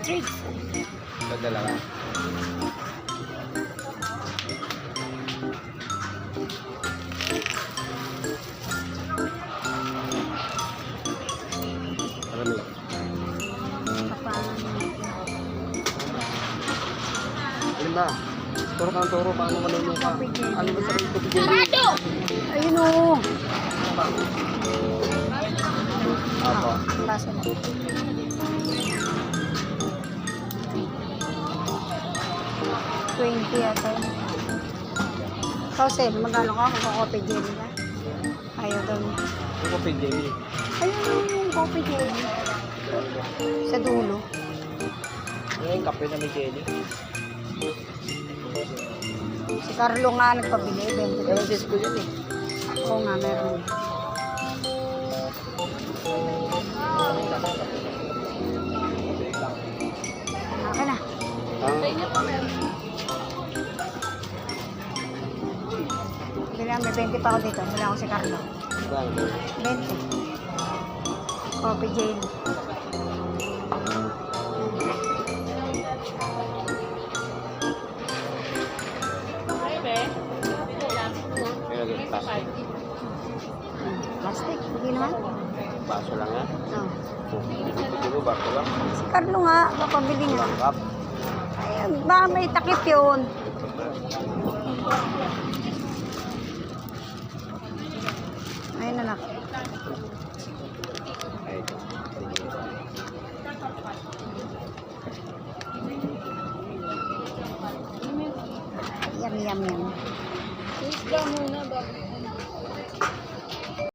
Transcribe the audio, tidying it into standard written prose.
street food. Ito dalawa. Marami. Alin ba? Turo kang turo, paano malunong ka? Ano ba sa ito? Sarado! Ayun o. Apo. Baso na. 20 yata yun. Kasi magkano ka kung coffee jelly ka? Ayaw daw niya. Ano ko pwede jelly? Ayun yung coffee jelly. Sa dulo. Ano yung kape na may jelly? Si Carlo nga nagpabili. 20 Pero sis ko yun eh. Oo nga, meron. Akin na. Bilang may 20 pa ako dito. Wala ako si Carlo. 20. Coffee jelly. Plastic, hindi naman. Baso lang yan. No. Siguro baso lang. Si Carlo nga, papabili nga. Cup. Ayun, baka may takip yun. Ayun anak. Ay, ito. Yum, yum, yum. Isda muna ba?